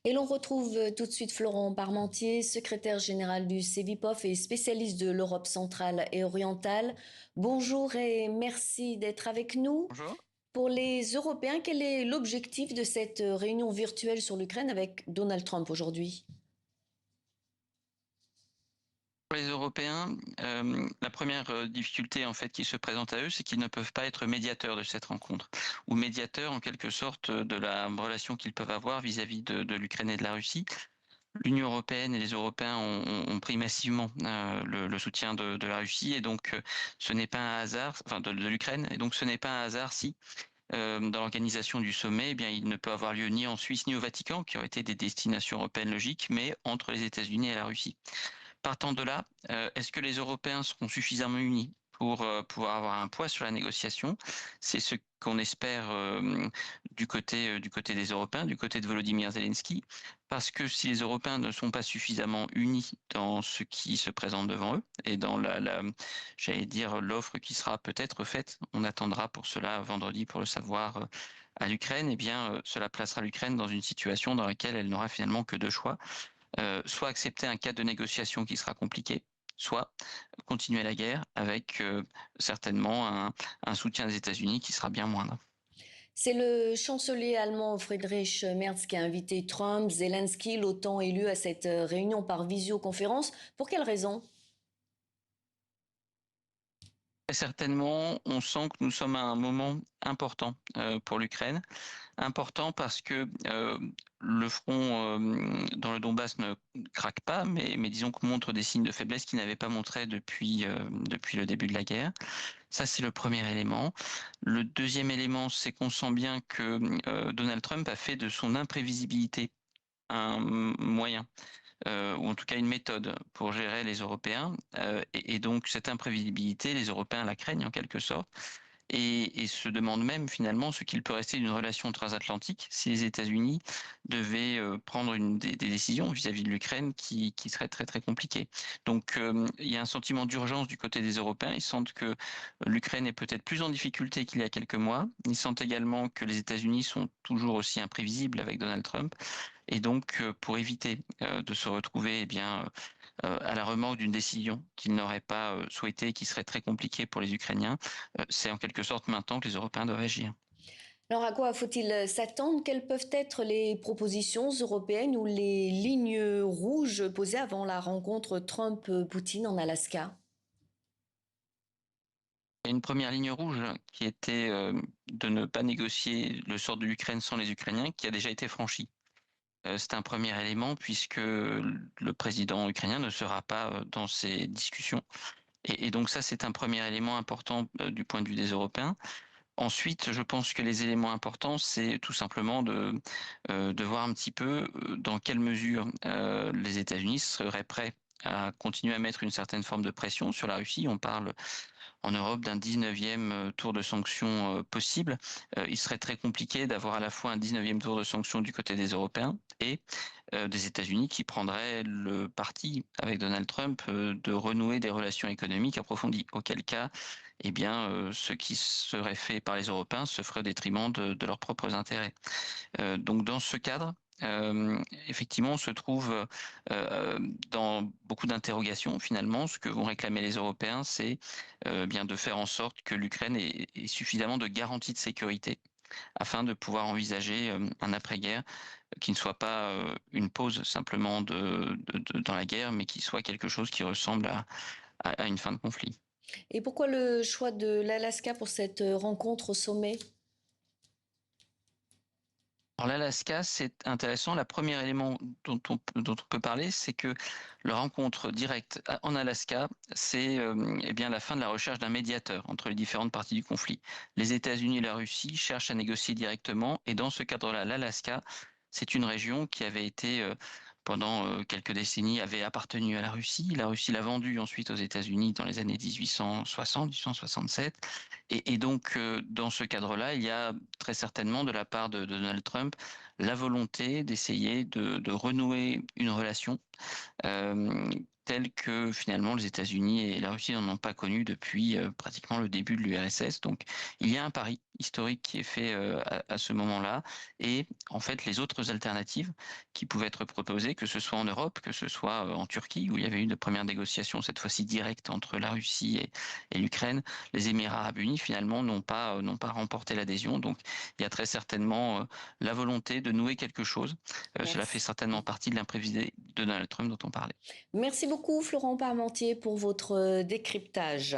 Et l'on retrouve tout de suite Florent Parmentier, secrétaire général du CEVIPOF et spécialiste de l'Europe centrale et orientale. Bonjour et merci d'être avec nous. Bonjour. Pour les Européens, quel est l'objectif de cette réunion virtuelle sur l'Ukraine avec Donald Trump aujourd'hui? Pour les Européens, la première difficulté en fait qui se présente à eux, c'est qu'ils ne peuvent pas être médiateurs de cette rencontre, ou médiateurs en quelque sorte de la relation qu'ils peuvent avoir vis-à-vis de l'Ukraine et de la Russie. L'Union européenne et les Européens ont pris massivement le soutien de la Russie, et donc ce n'est pas un hasard, enfin de l'Ukraine, et donc ce n'est pas un hasard si dans l'organisation du sommet, eh bien, il ne peut avoir lieu ni en Suisse ni au Vatican, qui auraient été des destinations européennes logiques, mais entre les États-Unis et la Russie. Partant de là, est-ce que les Européens seront suffisamment unis pour pouvoir avoir un poids sur la négociation? C'est ce qu'on espère du côté des Européens, du côté de Volodymyr Zelensky, parce que si les Européens ne sont pas suffisamment unis dans ce qui se présente devant eux et dans j'allais dire, l'offre qui sera peut-être faite, on attendra pour cela vendredi pour le savoir à l'Ukraine, eh bien, cela placera l'Ukraine dans une situation dans laquelle elle n'aura finalement que deux choix, soit accepter un cadre de négociation qui sera compliqué, soit continuer la guerre avec certainement un soutien des États-Unis qui sera bien moindre. C'est le chancelier allemand Friedrich Merz qui a invité Trump, Zelensky, l'OTAN élu à cette réunion par visioconférence. Pour quelle raison? Très certainement, on sent que nous sommes à un moment important pour l'Ukraine. Important parce que le front dans le Donbass ne craque pas, mais disons que montre des signes de faiblesse qu'il n'avait pas montré depuis le début de la guerre. Ça, c'est le premier élément. Le deuxième élément, c'est qu'on sent bien que Donald Trump a fait de son imprévisibilité un moyen, ou en tout cas une méthode pour gérer les Européens. Et donc cette imprévisibilité, les Européens la craignent en quelque sorte et se demande même finalement ce qu'il peut rester d'une relation transatlantique si les États-Unis devaient prendre des décisions vis-à-vis de l'Ukraine qui seraient très très compliquées. Donc il y a un sentiment d'urgence du côté des Européens. Ils sentent que l'Ukraine est peut-être plus en difficulté qu'il y a quelques mois. Ils sentent également que les États-Unis sont toujours aussi imprévisibles avec Donald Trump. Et donc pour éviter de se retrouver eh bien à la remorque d'une décision qu'ils n'auraient pas souhaitée et qui serait très compliquée pour les Ukrainiens, c'est en quelque sorte maintenant que les Européens doivent agir. Alors à quoi faut-il s'attendre? Quelles peuvent être les propositions européennes ou les lignes rouges posées avant la rencontre Trump-Poutine en Alaska? Il y a une première ligne rouge qui était de ne pas négocier le sort de l'Ukraine sans les Ukrainiens, qui a déjà été franchie. C'est un premier élément puisque le président ukrainien ne sera pas dans ces discussions. Et donc ça, c'est un premier élément important du point de vue des Européens. Ensuite, je pense que les éléments importants, c'est tout simplement de voir un petit peu dans quelle mesure les États-Unis seraient prêts à continuer à mettre une certaine forme de pression sur la Russie. On parle en Europe d'un 19e tour de sanctions possible. Il serait très compliqué d'avoir à la fois un 19e tour de sanctions du côté des Européens et des États-Unis qui prendraient le parti avec Donald Trump de renouer des relations économiques approfondies. Auquel cas, eh bien, ce qui serait fait par les Européens se ferait au détriment de leurs propres intérêts. Donc dans ce cadre, effectivement, on se trouve dans beaucoup d'interrogations. Finalement, ce que vont réclamer les Européens, c'est bien de faire en sorte que l'Ukraine ait suffisamment de garanties de sécurité afin de pouvoir envisager un après-guerre qui ne soit pas une pause simplement dans la guerre, mais qui soit quelque chose qui ressemble à une fin de conflit. Et pourquoi le choix de l'Alaska pour cette rencontre au sommet? Alors l'Alaska, c'est intéressant. Le premier élément dont on peut parler, c'est que la rencontre directe en Alaska, c'est eh bien la fin de la recherche d'un médiateur entre les différentes parties du conflit. Les États-Unis et la Russie cherchent à négocier directement, et dans ce cadre-là, l'Alaska, c'est une région qui avait été pendant quelques décennies avait appartenu à la Russie. La Russie l'a vendue ensuite aux États-Unis dans les années 1860, 1867. Et donc, dans ce cadre-là, il y a très certainement de la part de Donald Trump la volonté d'essayer de renouer une relation euh, telle que finalement les États-Unis et la Russie n'en ont pas connu depuis pratiquement le début de l'URSS. Donc il y a un pari historique qui est fait à ce moment-là. Et en fait, les autres alternatives qui pouvaient être proposées, que ce soit en Europe, que ce soit en Turquie, où il y avait eu de premières négociations, cette fois-ci directes entre la Russie et l'Ukraine, les Émirats arabes unis finalement n'ont pas remporté l'adhésion. Donc il y a très certainement la volonté de nouer quelque chose. Cela fait Merci. certainement partie de l'imprévisibilité de Donald Trump dont on parlait. Merci beaucoup, Florent Parmentier, pour votre décryptage.